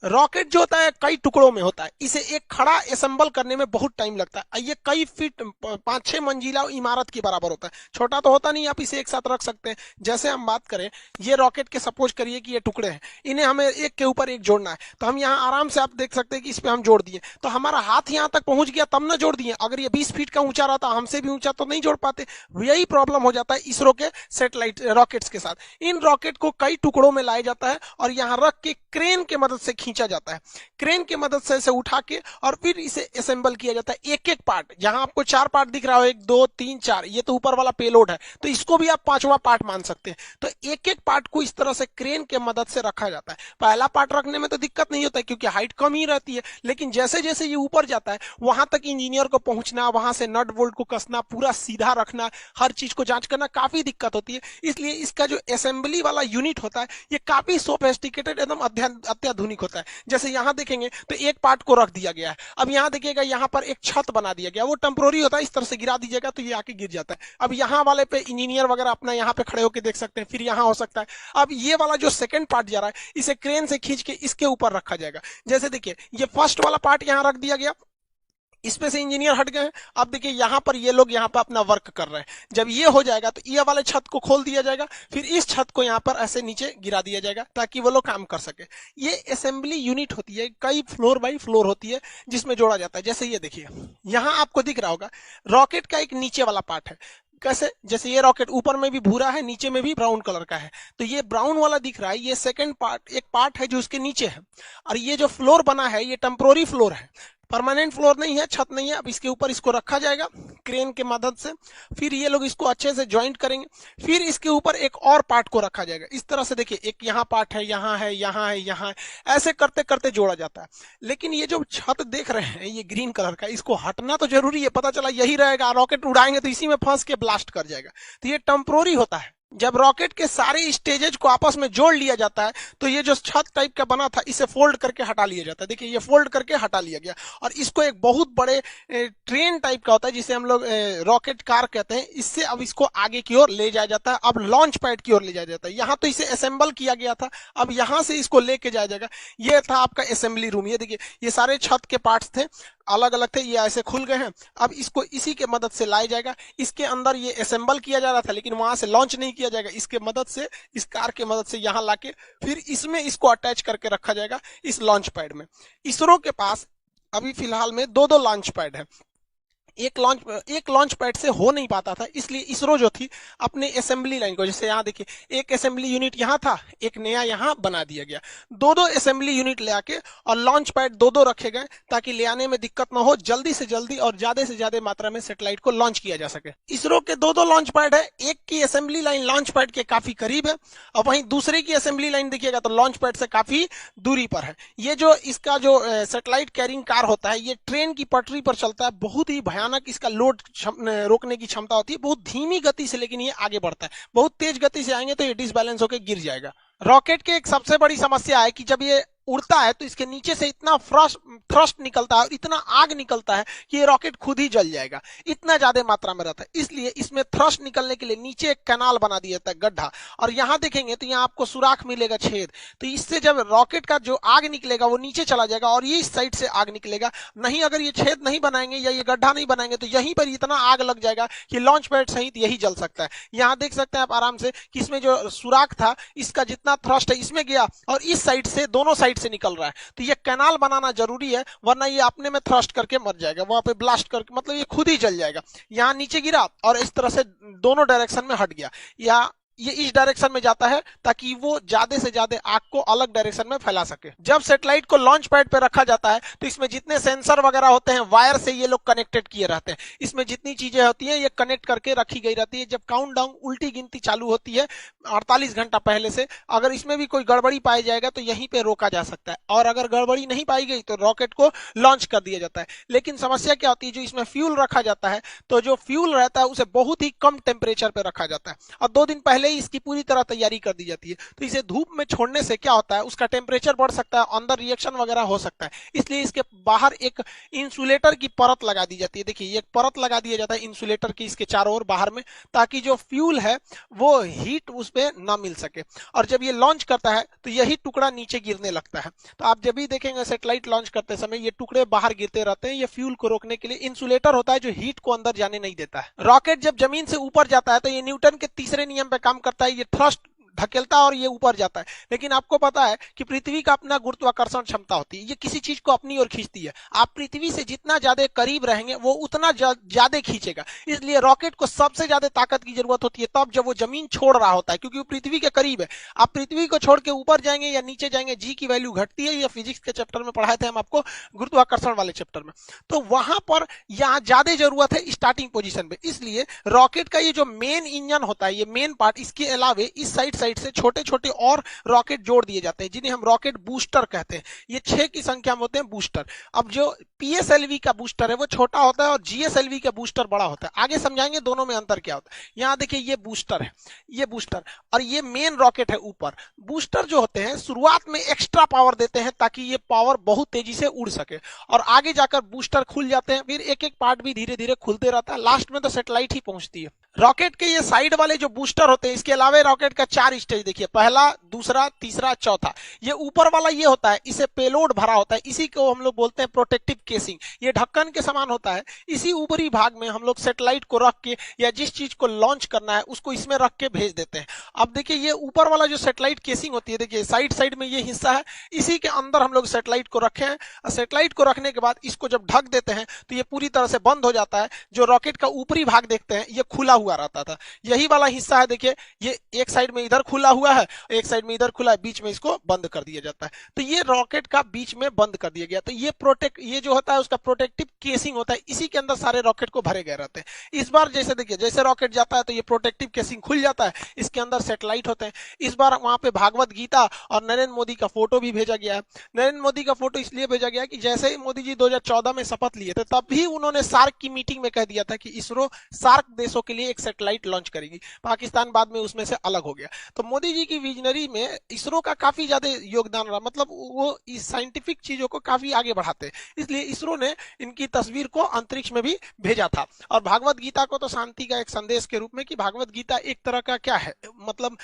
Rocket जो होता है कई टुकड़ों में होता है, इसे एक खड़ा असेंबल करने में बहुत टाइम लगता है। ये कई फीट 5-6 मंजिला इमारत के बराबर होता है, छोटा तो होता नहीं, आप इसे एक साथ रख सकते हैं। जैसे हम बात करें, ये रॉकेट के सपोज करिए कि ये टुकड़े हैं, इन्हें हमें एक के ऊपर एक जोड़ना है, तो हम यहाँ आराम से आप देख सकते हैं कि इस पे हम जोड़ दिए, तो हमारा हाथ यहाँ तक पहुंच गया तब ना जोड़ दिए। अगर ये 20 फीट का ऊंचा रहता, हमसे भी ऊंचा, तो नहीं जोड़ पाते। यही प्रॉब्लम हो जाता है इसरो के सैटेलाइट रॉकेट्स के साथ। इन रॉकेट को कई टुकड़ों में लाया जाता है और यहाँ रख के क्रेन के मदद से खींचा जाता है। क्रेन की मदद से इसे उठा के और फिर इसे असेंबल किया जाता है, एक एक पार्ट। जहां आपको 4 पार्ट दिख रहा हो, 1 2 3 4, ये तो ऊपर वाला पेलोड है, तो इसको भी आप 5वां पार्ट मान सकते हैं। तो एक एक पार्ट को इस तरह से क्रेन के मदद से रखा जाता है। पहला पार्ट रखने में तो दिक्कत नहीं होता है क्योंकि हाइट कम ही रहती है, लेकिन जैसे जैसे ये ऊपर जाता है वहां तक इंजीनियर को पहुंचना, वहां से नट बोल्ट को कसना, पूरा सीधा रखना, हर चीज को जांच करना काफी दिक्कत होती है। इसलिए इसका जो असेंबली वाला यूनिट होता है ये काफी सोफेस्टिकेटेड, एकदम अत्याधुनिक होता है। जैसे यहाँ देखेंगे तो एक पार्ट को रख दिया गया है। अब यहाँ देखिएगा, यहाँ पर एक छत बना दिया गया, वो टेम्पोररी होता है, इस तरह से गिरा दीजिएगा तो ये आके गिर जाता है। अब यहाँ वाले पे इंजीनियर वगैरह अपना यहाँ पे खड़े होकर देख सकते हैं, फिर यहाँ हो सकता है। अब ये वाला जो सेकंड पार्ट जा रहा है, इसे क्रेन से खींच के इसके ऊपर रखा जाएगा। जैसे देखिए, ये फर्स्ट वाला पार्ट यहाँ रख दिया गया, इसमें से इंजीनियर हट गए हैं। अब देखिए यहाँ पर ये लोग यहाँ पर अपना वर्क कर रहे हैं। जब ये हो जाएगा तो ये वाले छत को खोल दिया जाएगा, फिर इस छत को यहाँ पर ऐसे नीचे गिरा दिया जाएगा ताकि वो लोग काम कर सके। ये असेंबली यूनिट होती है, कई फ्लोर बाई फ्लोर होती है जिसमें जोड़ा जाता है। जैसे ये देखिए, यहाँ आपको दिख रहा होगा रॉकेट का एक नीचे वाला पार्ट है। कैसे? जैसे ये रॉकेट ऊपर में भी भूरा है, नीचे में भी ब्राउन कलर का है, तो ये ब्राउन वाला दिख रहा है, ये सेकंड पार्ट, एक पार्ट है जो उसके नीचे है। और ये जो फ्लोर बना है ये टेम्पोररी फ्लोर है, परमानेंट फ्लोर नहीं है, छत नहीं है। अब इसके ऊपर इसको रखा जाएगा क्रेन के मदद से, फिर ये लोग इसको अच्छे से ज्वाइंट करेंगे, फिर इसके ऊपर एक और पार्ट को रखा जाएगा। इस तरह से देखिए, एक यहाँ पार्ट है, यहाँ है, यहाँ है, यहाँ है, ऐसे करते करते जोड़ा जाता है। लेकिन ये जो छत देख रहे हैं ये ग्रीन कलर का, इसको हटना तो जरूरी है, पता चला यही रहेगा, रॉकेट उड़ाएंगे तो इसी में फंस के ब्लास्ट कर जाएगा। तो ये टेम्पोररी होता है। जब रॉकेट के सारे स्टेजेज को आपस में जोड़ लिया जाता है तो ये जो छत टाइप का बना था इसे फोल्ड करके हटा लिया जाता है। देखिए, ये फोल्ड करके हटा लिया गया और इसको एक बहुत बड़े ट्रेन टाइप का होता है जिसे हम लोग रॉकेट कार कहते हैं, इससे अब इसको आगे की ओर ले जाया जाता है। अब लॉन्च पैड की ओर ले जाया जाता है। यहाँ तो इसे असेंबल किया गया था, अब यहाँ से इसको लेके जाया जाएगा। ये था आपका असेंबली रूम। ये देखिए, ये सारे छत के पार्ट्स थे, अलग अलग थे, ये ऐसे खुल गए हैं। अब इसको इसी के मदद से लाया जाएगा। इसके अंदर ये असेंबल किया जा रहा था लेकिन वहां से लॉन्च नहीं किया जाएगा, इसके मदद से, इस कार के मदद से यहाँ लाके फिर इसमें इसको अटैच करके रखा जाएगा इस लॉन्च पैड में। इसरो के पास अभी फिलहाल में दो दो लॉन्च पैड है। एक लॉन्च पैड से हो नहीं पाता था, इसलिए इसरो जो थी अपने असेंबली लाइन को, जैसे यहाँ देखिए, एक असेंबली यूनिट यहाँ था, एक नया यहाँ बना दिया गया, दो दो असेंबली यूनिट ले आके और लॉन्च पैड दो दो रखे गए ताकि ले आने में दिक्कत ना हो, जल्दी से जल्दी और ज्यादा से ज्यादा मात्रा में सैटेलाइट को लॉन्च किया जा सके। इसरो के दो दो लॉन्च पैड है, एक की असेंबली लाइन लॉन्च पैड के काफी करीब है और वहीं दूसरे की असेंबली लाइन देखिएगा तो लॉन्च पैड से काफी दूरी पर है। ये जो इसका जो सैटेलाइट कैरिंग कार होता है, ये ट्रेन की पटरी पर चलता है, बहुत ही भयानक इसका लोड रोकने की क्षमता होती है, बहुत धीमी गति से लेकिन ये आगे बढ़ता है। बहुत तेज गति से आएंगे तो ये डिसबैलेंस होकर गिर जाएगा। रॉकेट की एक सबसे बड़ी समस्या है कि जब ये उड़ता है तो इसके नीचे से इतना थ्रस्ट निकलता है और इतना आग निकलता है कि ये रॉकेट खुद ही जल जाएगा, इतना ज्यादा मात्रा में रहता है। इसलिए इसमें थ्रस्ट निकलने के लिए नीचे एक कैनाल बना दिया जाता है, गड्ढा, और यहाँ देखेंगे तो यहाँ आपको सुराख मिलेगा, छेद। तो इससे जब रॉकेट का जो आग निकलेगा वो नीचे चला जाएगा और ये इस साइड से आग निकलेगा। नहीं, अगर ये छेद नहीं बनाएंगे या ये गड्ढा नहीं बनाएंगे तो यहीं पर इतना आग लग जाएगा कि लॉन्च पैड सहित यही जल सकता है। यहाँ देख सकते हैं आप आराम से कि इसमें जो सुराख था, इसका जितना थ्रस्ट है इसमें गया और इस साइड से, दोनों साइड से निकल रहा है। तो ये कैनाल बनाना जरूरी है, वरना ये अपने में थ्रस्ट करके मर जाएगा, वहां पे ब्लास्ट करके, मतलब ये खुद ही जल जाएगा। यहाँ नीचे गिरा और इस तरह से दोनों डायरेक्शन में हट गया, या ये इस डायरेक्शन में जाता है ताकि वो ज्यादा से ज्यादा आग को अलग डायरेक्शन में फैला सके। जब सैटेलाइट को लॉन्च पैड पे रखा जाता है तो इसमें जितने सेंसर वगैरह होते हैं वायर से ये लोग कनेक्टेड किए रहते हैं। इसमें जितनी चीजें होती हैं ये कनेक्ट करके रखी गई रहती है। जब काउंटडाउन, उल्टी गिनती चालू होती है 48 घंटा पहले से, अगर इसमें भी कोई गड़बड़ी पाई जाएगा तो यहीं पे रोका जा सकता है, और अगर गड़बड़ी नहीं पाई गई तो रॉकेट को लॉन्च कर दिया जाता है। लेकिन समस्या क्या होती है, जो इसमें फ्यूल रखा जाता है तो जो फ्यूल रहता है उसे बहुत ही कम टेम्परेचर पे रखा जाता है। और 2 दिन पहले पहले ही इसकी पूरी तरह तैयारी कर दी जाती है। तो इसे धूप में छोड़ने से क्या होता है, उसका टेम्परेचर बढ़ सकता है, अंदर रिएक्शन वगैरह हो सकता है, इसलिए इसके बाहर एक इंसुलेटर की परत लगा दी जाती है। देखिए ये एक परत लगा दिया जाता है इंसुलेटर की इसके चारों ओर बाहर में, ताकि जो फ्यूल है वो हीट उस पर ना मिल सके। और जब ये लॉन्च करता है तो यही टुकड़ा नीचे गिरने लगता है। तो आप जब भी देखेंगे सैटेलाइट लॉन्च करते समय ये टुकड़े बाहर गिरते रहते हैं, ये फ्यूल को रोकने के लिए इंसुलेटर होता है जो हीट को अंदर जाने नहीं देता है। रॉकेट जब जमीन से ऊपर जाता है तो ये न्यूटन के तीसरे नियम पे काम करता है, ये थ्रस्ट धकेलता है और ये ऊपर जाता है। लेकिन आपको पता है कि पृथ्वी का अपना गुरुत्वाकर्षण क्षमता होती है, ये किसी चीज को अपनी ओर खींचती है। आप पृथ्वी से जितना ज्यादा करीब रहेंगे वो उतना ज्यादा खींचेगा। इसलिए रॉकेट को सबसे ज्यादा ताकत की जरूरत होती है तब जब वो जमीन छोड़ रहा होता है, क्योंकि वो पृथ्वी के करीब है। आप पृथ्वी को छोड़ के ऊपर जाएंगे या नीचे जाएंगे, जी की वैल्यू घटती है। ये फिजिक्स के चैप्टर में पढ़ाए थे हम आपको, गुरुत्वाकर्षण वाले चैप्टर में। तो वहां पर यहाँ ज्यादा जरूरत है स्टार्टिंग पोजीशन पे। इसलिए रॉकेट का ये जो मेन इंजन होता है, ये मेन पार्ट, इसके अलावे इस साइड से छोटे छोटे और रॉकेट जोड़ दिए जाते हैं जिन्हें हम रॉकेट बूस्टर कहते हैं। ये 6 की संख्या में होते हैं बूस्टर। अब जो पीएसएलवी का बूस्टर है वो छोटा होता है और जीएसएलवी का बूस्टर बड़ा होता है। आगे समझाएंगे दोनों में अंतर क्या होता है। यहां देखिए ये बूस्टर है, ये बूस्टर, और ये मेन रॉकेट है ऊपर। बूस्टर जो होते हैं शुरुआत में एक्स्ट्रा पावर देते हैं ताकि ये पावर बहुत तेजी से उड़ सके, और आगे जाकर बूस्टर खुल जाते हैं, फिर एक एक पार्ट भी धीरे धीरे खुलते रहता है, लास्ट में तो सैटेलाइट ही पहुंचती है। रॉकेट के ये साइड वाले जो बूस्टर होते हैं, इसके अलावा रॉकेट का 4 स्टेज देखिए, पहला, दूसरा, तीसरा, चौथा। ये ऊपर वाला ये होता है, इसे पेलोड भरा होता है, इसी को हम लोग बोलते हैं प्रोटेक्टिव केसिंग। ये ढक्कन के समान होता है। इसी ऊपरी भाग में हम लोग सैटेलाइट को रख के या जिस चीज को लॉन्च करना है उसको इसमें रख के भेज देते हैं। अब देखिए ये ऊपर वाला जो सैटेलाइट केसिंग होती है, देखिए साइड साइड में ये हिस्सा है, इसी के अंदर हम लोग सैटेलाइट को रखे हैं। सैटेलाइट को रखने के बाद इसको जब ढक देते हैं तो ये पूरी तरह से बंद हो जाता है। जो रॉकेट का ऊपरी भाग देखते हैं ये खुला हुआ रहता था, यही वाला हिस्सा है। देखिए ये एक साइड में इधर खुला हुआ है, एक साइड में इधर खुला है, बीच में इसको बंद कर दिया जाता है। तो ये रॉकेट का बीच में बंद कर दिया गया। तो ये जो होता है उसका प्रोटेक्टिव केसिंग होता है, इसी के अंदर सारे रॉकेट को भरे गए रहते हैं। इस बार जैसे देखिए, जैसे रॉकेट जाता है तो ये प्रोटेक्टिव केसिंग खुल जाता है, इसके अंदर सैटेलाइट होते हैं। इस बार वहां पे भागवत गीता और नरेंद्र मोदी का फोटो भी भेजा गया है। नरेंद्र मोदी का फोटो इसलिए भेजा गया कि जैसे ही मोदी जी 2014 में शपथ लिए थे तब भी उन्होंने सार्क की मीटिंग में कह दिया था कि इसरो सार्क देशों के लिए एक सैटेलाइट लॉन्च करेगी। पाकिस्तान बाद में उसमें से अलग हो गया। तो मोदी जी की विजनरी में इसरो का काफी ज्यादा योगदान रहा, मतलब वो इस साइंटिफिक चीजों को काफी आगे बढ़ाते हैं, इसलिए इसरो ने इनकी तस्वीर को अंतरिक्ष में भी भेजा था। और भागवत गीता को तो शांति का एक संदेश के रूप में, कि भागवत गीता एक तरह का क्या है, मतलब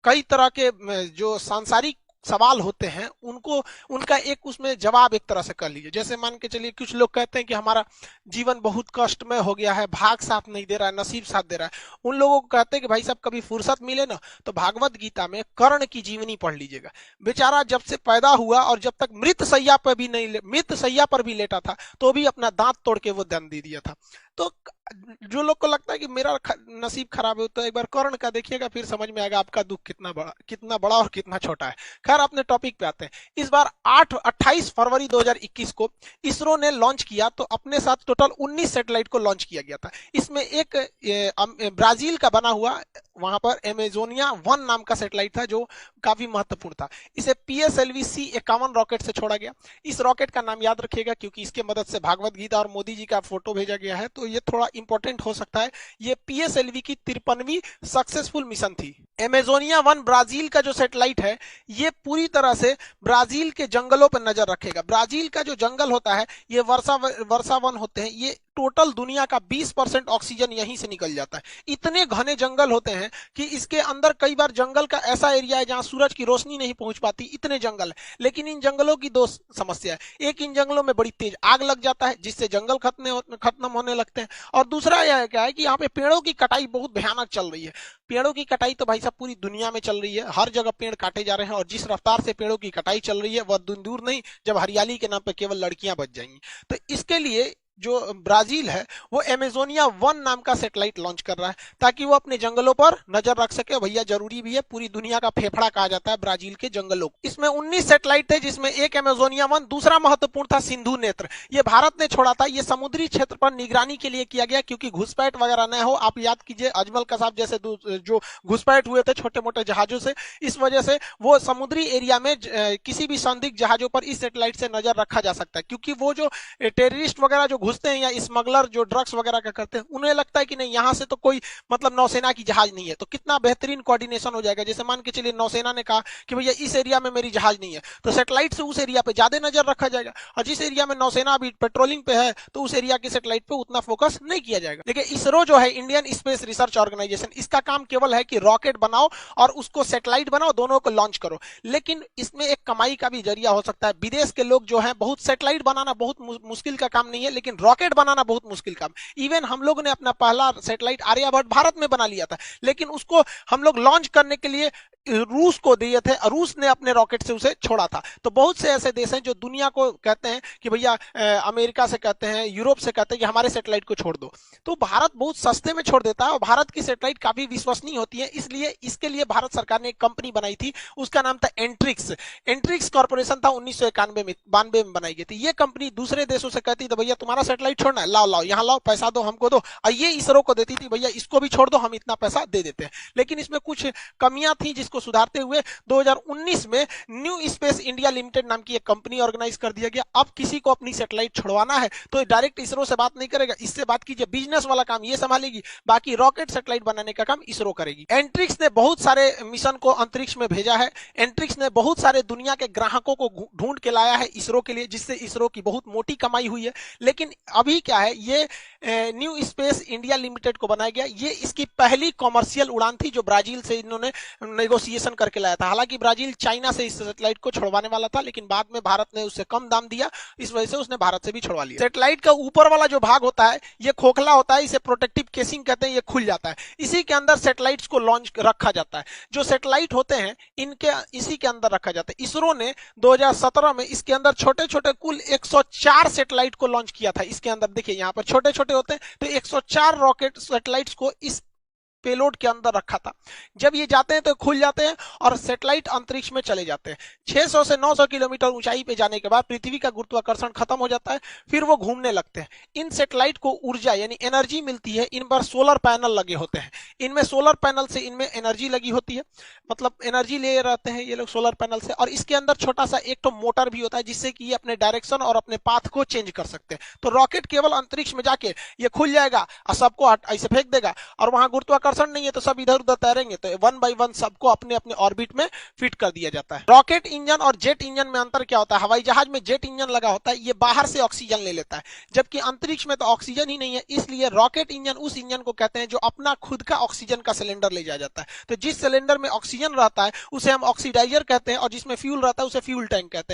कई तरह के जो सांसारिक सवाल होते हैं उनको, उनका एक उसमें जवाब एक तरह से कर लीजिए। जैसे मान के चलिए कुछ लोग कहते हैं कि हमारा जीवन बहुत कष्टमय हो गया है, भाग साथ नहीं दे रहा है, नसीब साथ दे रहा है। उन लोगों को कहते हैं कि भाई साहब कभी फुर्सत मिले ना तो भागवत गीता में कर्ण की जीवनी पढ़ लीजिएगा। बेचारा जब से पैदा हुआ और जब तक मृत सैया पर भी लेटा था तो भी अपना दांत तोड़ के वो दम दे दिया था। तो जो लोग को लगता है कि मेरा नसीब खराब है तो एक बार कर्ण का देखिएगा, फिर समझ में आएगा आपका दुख कितना बड़ा और कितना छोटा है। खैर अपने टॉपिक पे आते हैं। इस बार 28 फरवरी 2021 को इसरो ने लॉन्च किया, तो अपने साथ टोटल 19 सैटेलाइट को लॉन्च किया गया था। इसमें एक ब्राजील का बना हुआ वहां पर एमेजोनिया 1 नाम का सैटेलाइट था जो काफी महत्वपूर्ण था। इसे पीएसएलवी C51 रॉकेट से छोड़ा गया। इस रॉकेट का नाम याद रखिएगा क्योंकि इसके मदद से भागवत गीता और मोदी जी का फोटो भेजा गया है, तो ये थोड़ा इंपॉर्टेंट हो सकता है। ये पीएसएलवी की 53वीं सक्सेसफुल मिशन थी। एमेजोनिया 1 ब्राजील का जो सैटेलाइट है ये पूरी तरह से ब्राजील के जंगलों पर नजर रखेगा। ब्राजील का जो जंगल होता है ये वर्षा वन होते हैं, ये टोटल दुनिया का 20% ऑक्सीजन यहीं से निकल जाता है। इतने घने जंगल होते हैं कि इसके अंदर कई बार जंगल का ऐसा एरिया है जहां सूरज की रोशनी नहीं पहुंच पाती, इतने जंगल है। लेकिन इन जंगलों की 2 समस्या है। एक, इन जंगलों में बड़ी तेज आग लग जाता है जिससे जंगल खत्म होने लगते हैं, और दूसरा यह क्या है कि यहाँ पे पेड़ों की कटाई बहुत भयानक चल रही है। पेड़ों की कटाई तो भाई साहब पूरी दुनिया में चल रही है, हर जगह पेड़ काटे जा रहे हैं, और जिस रफ्तार से पेड़ों की कटाई चल रही है वह दूर नहीं जब हरियाली के नाम पे केवल लड़कियां बच जाएंगी। तो इसके लिए जो ब्राजील है वो एमेजोनिया 1 नाम का सैटेलाइट लॉन्च कर रहा है ताकि वो अपने जंगलों पर नजर रख सके। भैया जरूरी भी है, पूरी दुनिया का फेफड़ा कहा जाता है ब्राजील के जंगलों को। इसमें 19 सैटेलाइट थे जिसमें एक एमेजोनिया 1, दूसरा महत्वपूर्ण था सिंधु नेत्र। ये भारत ने छोड़ा था। ये समुद्री क्षेत्र पर निगरानी के लिए किया गया क्योंकि घुसपैठ वगैरह न हो। आप याद कीजिए अजमल कसाब जैसे जो घुसपैठ हुए थे छोटे मोटे जहाजों से, इस वजह से वो समुद्री एरिया में किसी भी संदिग्ध जहाजों पर इस सैटेलाइट से नजर रखा जा सकता है, क्योंकि वो जो टेररिस्ट वगैरह जो घुसते हैं या स्मगलर जो ड्रग्स वगैरह का करते हैं, उन्हें लगता है कि नहीं यहाँ से तो कोई मतलब नौसेना की जहाज नहीं है, तो कितना बेहतरीन कोऑर्डिनेशन हो जाएगा। जैसे मान के चलिए नौसेना ने कहा कि भैया इस एरिया में मेरी जहाज नहीं है, तो सैटेलाइट से उस एरिया पे ज्यादा नजर रखा जाएगा, और जिस एरिया में नौसेना अभी पेट्रोलिंग पे है तो उस एरिया की सैटेलाइट पे उतना फोकस नहीं किया जाएगा। देखिए इसरो जो है, इंडियन स्पेस रिसर्च ऑर्गेनाइजेशन, इसका काम केवल है कि रॉकेट बनाओ और उसको सैटेलाइट बनाओ, दोनों को लॉन्च करो। लेकिन इसमें एक कमाई का भी जरिया हो सकता है। विदेश के लोग जो है, बहुत सैटेलाइट बनाना बहुत मुश्किल का काम नहीं है, लेकिन रॉकेट बनाना बहुत मुश्किल काम। इवन हम लोग ने अपना पहला सैटेलाइट आर्यभट्ट भारत में बना लिया था, लेकिन उसको हम लोग लॉन्च करने के लिए रूस को दिए थे, रूस ने अपने रॉकेट से उसे छोड़ा था। तो बहुत से ऐसे देश हैं जो दुनिया को कहते हैं कि भैया अमेरिका से कहते हैं, यूरोप से कहते हैं कि हमारे सैटेलाइट को छोड़ दो, तो भारत बहुत सस्ते में छोड़ देता है, और भारत की सैटेलाइट काफी विश्वसनीय होती है। इसलिए इसके लिए भारत सरकार ने एक कंपनी बनाई थी, उसका नाम था एंट्रिक्स। एंट्रिक्स कॉर्पोरेशन था, 1991 में बनाई गई थी। ये कंपनी दूसरे देशों से कहती थी भैया तुम्हारा सैटेलाइट छोड़ना है, लाओ लाओ यहाँ लाओ, पैसा दो हमको दो, और ये इसरो को देती थी भैया इसको भी छोड़ दो, हम इतना पैसा दे देते हैं। लेकिन इसमें कुछ कमियां थी जिसको सुधारते हुए 2019 में न्यू स्पेस इंडिया लिमिटेड नाम की एक कंपनी ऑर्गेनाइज कर दिया गया। अब किसी को अपनी सैटेलाइट छुड़वाना है तो डायरेक्ट इसरो से बात नहीं करेगा, इससे बात कीजिए, बिजनेस वाला काम ये संभालेगी, बाकी रॉकेट सैटेलाइट बनाने का काम इसरो करेगी। एंट्रिक्स ने बहुत सारे मिशन को अंतरिक्ष में भेजा है। एंट्रिक्स ने बहुत सारे दुनिया के ग्राहकों को ढूंढ के लाया है इसरो के लिए, जिससे इसरो की बहुत मोटी कमाई हुई है। लेकिन अभी क्या है, ये न्यू स्पेस इंडिया लिमिटेड को बनाया गया, ये इसकी पहली कॉमर्शियल उड़ान थी जो ब्राजील से इन्होंने नेगोशिएशन करके लाया था। हालांकि ब्राजील चाइना से इस सैटेलाइट को छुड़वाने वाला था, लेकिन बाद में भारत ने उससे कम दाम दिया, इस वजह से उसने भारत से भी छुड़वा लिया। सैटेलाइट का ऊपर वाला जो भाग होता है ये खोखला होता है, इसे प्रोटेक्टिव केसिंग कहते हैं, ये खुल जाता है, इसी के अंदर सैटेलाइट्स को लॉन्च रखा जाता है। जो सैटेलाइट होते हैं इनके इसी के अंदर रखा जाता है। इसरो ने 2017 में इसके अंदर छोटे छोटे कुल 104 सैटेलाइट को लॉन्च किया था। इसके अंदर देखिए यहाँ पर छोटे छोटे होते हैं, तो 104 रॉकेट सैटेलाइट्स को इस पेलोड के अंदर रखा था। जब ये जाते हैं तो खुल जाते हैं और सैटेलाइट अंतरिक्ष में चले जाते हैं। 600 से 900 किलोमीटर ऊंचाई पे जाने के बाद पृथ्वी का गुरुत्वाकर्षण खत्म हो जाता है, फिर वो घूमने लगते हैं। इन सैटेलाइट को ऊर्जा यानी एनर्जी मिलती है, इन पर सोलर पैनल लगे होते हैं, इनमें सोलर पैनल से इनमें एनर्जी लगी होती है, मतलब एनर्जी ले रहते हैं ये लोग सोलर पैनल से। और इसके अंदर छोटा सा एक तो मोटर भी होता है जिससे कि ये अपने डायरेक्शन और अपने पाथ को चेंज कर सकते हैं। तो रॉकेट केवल अंतरिक्ष में जाके ये खुल जाएगा और सबको ऐसे फेंक देगा, और वहां गुरुत्वाकर्षण नहीं है तो सब इधर उधर तैरेंगे, तो वन बाय वन सबको अपने अपने ऑर्बिट में फिट कर दिया जाता है। रॉकेट इंजन और जेट इंजन में अंतर क्या होता है? हवाई जहाज में जेट इंजन लगा होता है, ये बाहर से ऑक्सीजन ले लेता है, जबकि अंतरिक्ष में तो ऑक्सीजन ही नहीं है, इसलिए रॉकेट इंजन उस इंजन को कहते हैं जो अपना खुद का ऑक्सीजन का सिलेंडर ले जाया जाता है। तो जिस सिलेंडर में ऑक्सीजन रहता है उसे हम ऑक्सीडाइजर कहते हैं, और जिसमें फ्यूल रहता है उसे फ्यूल टैंक कहते हैं।